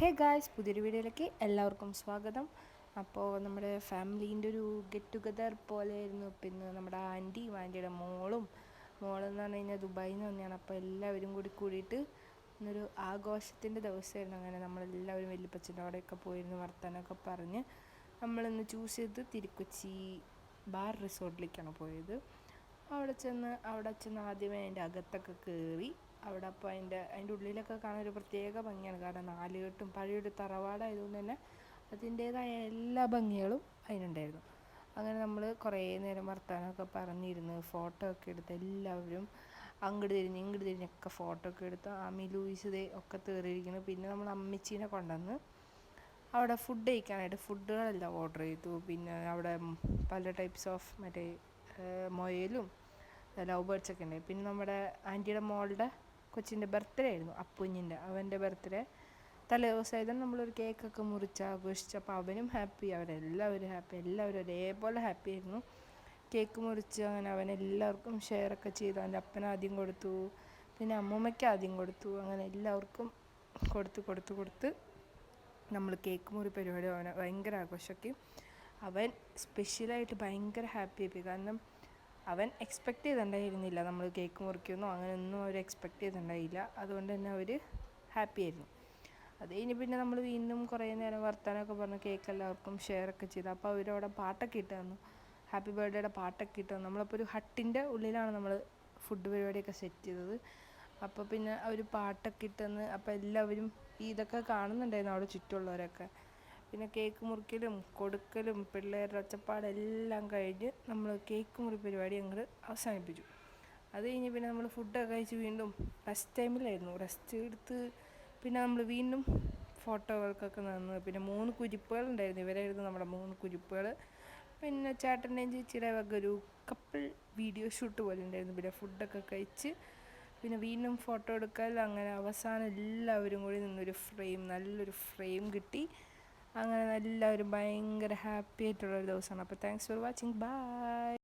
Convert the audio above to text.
Hey guys, പുതിയൊരു വീഡിയോയിലേക്ക് എല്ലാവർക്കും സ്വാഗതം. അപ്പോൾ നമ്മുടെ ഫാമിലീൻ്റെ ഒരു ഗെറ്റ് ടുഗദർ പോലെയായിരുന്നു. പിന്നെ നമ്മുടെ ആൻറ്റിയുടെ മോളെന്ന് പറഞ്ഞു കഴിഞ്ഞാൽ ദുബായിൽ നിന്ന് തന്നെയാണ്. അപ്പോൾ എല്ലാവരും കൂടിയിട്ട് ഇന്നൊരു ആഘോഷത്തിൻ്റെ ദിവസമായിരുന്നു. അങ്ങനെ നമ്മളെല്ലാവരും വല്യപ്പച്ചൻ്റെ അവിടെയൊക്കെ പോയിരുന്നു, വർത്താനമൊക്കെ പറഞ്ഞ് നമ്മളിന്ന് ചൂസ് ചെയ്ത് തിരുക്കൊച്ചി ബാർ റിസോർട്ടിലേക്കാണ് പോയത്. അവിടെ ചെന്ന് ആദ്യമേ അതിൻ്റെ അകത്തൊക്കെ കയറി. അവിടെ അപ്പോൾ അതിൻ്റെ ഉള്ളിലൊക്കെ കാണാൻ ഒരു പ്രത്യേക ഭംഗിയാണ്. കാരണം നാലുകെട്ടും പഴയൊരു തറവാടായതുകൊണ്ട് തന്നെ അതിൻ്റേതായ എല്ലാ ഭംഗികളും അതിനുണ്ടായിരുന്നു. അങ്ങനെ നമ്മൾ കുറേ നേരം വർത്താനമൊക്കെ പറഞ്ഞിരുന്ന് ഫോട്ടോ ഒക്കെ എടുത്ത് എല്ലാവരും അങ്ങോട്ട് തിരിഞ്ഞൊക്കെ ഫോട്ടോ ഒക്കെ എടുത്ത് ലൂയിസ് ഒക്കെ കയറിയിരിക്കുന്നു. പിന്നെ നമ്മൾ അമ്മച്ചീനെ കൊണ്ടുവന്ന് അവിടെ ഫുഡ് കഴിക്കാനായിട്ട് ഫുഡുകളെല്ലാം ഓർഡർ ചെയ്തു. പിന്നെ അവിടെ പല ടൈപ്സ് ഓഫ് മൊയലും ലവ് ബേർഡ്സൊക്കെ ഉണ്ടായി. പിന്നെ നമ്മുടെ ആൻറ്റിയുടെ മോളുടെ കൊച്ചിൻ്റെ ബർത്ത്ഡേ ആയിരുന്നു, അപ്പുഞ്ഞിൻ്റെ. അവൻ്റെ ബർത്ത്ഡേ തലേ ദിവസമായതുകൊണ്ട് നമ്മളൊരു കേക്കൊക്കെ മുറിച്ച് ആഘോഷിച്ചപ്പോൾ അവനും ഹാപ്പി, അവരെല്ലാവരും ഹാപ്പി, എല്ലാവരും ഒരേപോലെ ഹാപ്പി ആയിരുന്നു. കേക്ക് മുറിച്ച് അങ്ങനെ അവനെല്ലാവർക്കും ഷെയറൊക്കെ ചെയ്തു. അവൻ്റെ അപ്പനാദ്യം കൊടുത്തു, പിന്നെ അമ്മൂമ്മയ്ക്ക് ആദ്യം കൊടുത്തു. അങ്ങനെ എല്ലാവർക്കും കൊടുത്ത് നമ്മൾ കേക്ക് മുറി പരിപാടി അവനെ ഭയങ്കര ആഘോഷമാക്കി. അവൻ സ്പെഷ്യലായിട്ട് ഭയങ്കര ഹാപ്പി ആയി. കാരണം അവൻ എക്സ്പെക്റ്റ് ചെയ്തിട്ടുണ്ടായിരുന്നില്ല നമ്മൾ കേക്ക് മുറിക്കുമെന്നോ അങ്ങനെയൊന്നും അവർ എക്സ്പെക്റ്റ് ചെയ്തിട്ടുണ്ടായില്ല. അതുകൊണ്ട് തന്നെ അവർ ഹാപ്പി ആയിരുന്നു. അത് കഴിഞ്ഞ് പിന്നെ നമ്മൾ വീണ്ടും കുറേ നേരം വർത്താനമൊക്കെ പറഞ്ഞ് കേക്ക് എല്ലാവർക്കും ഷെയറൊക്കെ ചെയ്തു. അപ്പോൾ അവരവിടെ പാട്ടൊക്കെ ഇട്ട് തന്നു, ഹാപ്പി ബർത്ത്ഡേയുടെ പാട്ടൊക്കെ ഇട്ട് തന്നു. നമ്മളപ്പോൾ ഒരു ഹട്ടിൻ്റെ ഉള്ളിലാണ് നമ്മൾ ഫുഡ് പരിപാടിയൊക്കെ സെറ്റ് ചെയ്തത്. അപ്പോൾ പിന്നെ അവർ പാട്ടൊക്കെ ഇട്ട് തന്ന്. അപ്പോൾ എല്ലാവരും ഇതൊക്കെ കാണുന്നുണ്ടായിരുന്നു അവിടെ ചുറ്റുമുള്ളവരൊക്കെ. പിന്നെ കേക്ക് മുറിക്കലും കൊടുക്കലും പിള്ളേരുടെ ഒച്ചപ്പാടെല്ലാം കഴിഞ്ഞ് നമ്മൾ കേക്ക് മുറി പരിപാടി ഞങ്ങൾ അവസാനിപ്പിച്ചു. അത് കഴിഞ്ഞ് പിന്നെ നമ്മൾ ഫുഡൊക്കെ കഴിച്ച് വീണ്ടും റെസ്റ്റ് എടുത്ത് പിന്നെ നമ്മൾ വീണ്ടും ഫോട്ടോകൾക്കൊക്കെ നിന്ന്. പിന്നെ 3 കുരിപ്പുകളുണ്ടായിരുന്നു, ഇവരായിരുന്നു നമ്മുടെ 3 കുരിപ്പുകൾ. പിന്നെ ചേട്ടൻ്റെയും ചേച്ചിയുടെ വക ഒരു കപ്പിൾ വീഡിയോ ഷൂട്ട് പോലെ ഉണ്ടായിരുന്നു. പിന്നെ ഫുഡൊക്കെ കഴിച്ച് പിന്നെ വീണ്ടും ഫോട്ടോ എടുക്കൽ. അങ്ങനെ അവസാനം എല്ലാവരും കൂടി നിന്നൊരു നല്ലൊരു ഫ്രെയിം കിട്ടി. അങ്ങനെ എല്ലാവരും ഭയങ്കര ഹാപ്പി ആയിട്ടുള്ളൊരു ദിവസമാണ്. അപ്പോൾ താങ്ക്സ് ഫോർ വാച്ചിങ്, ബൈ.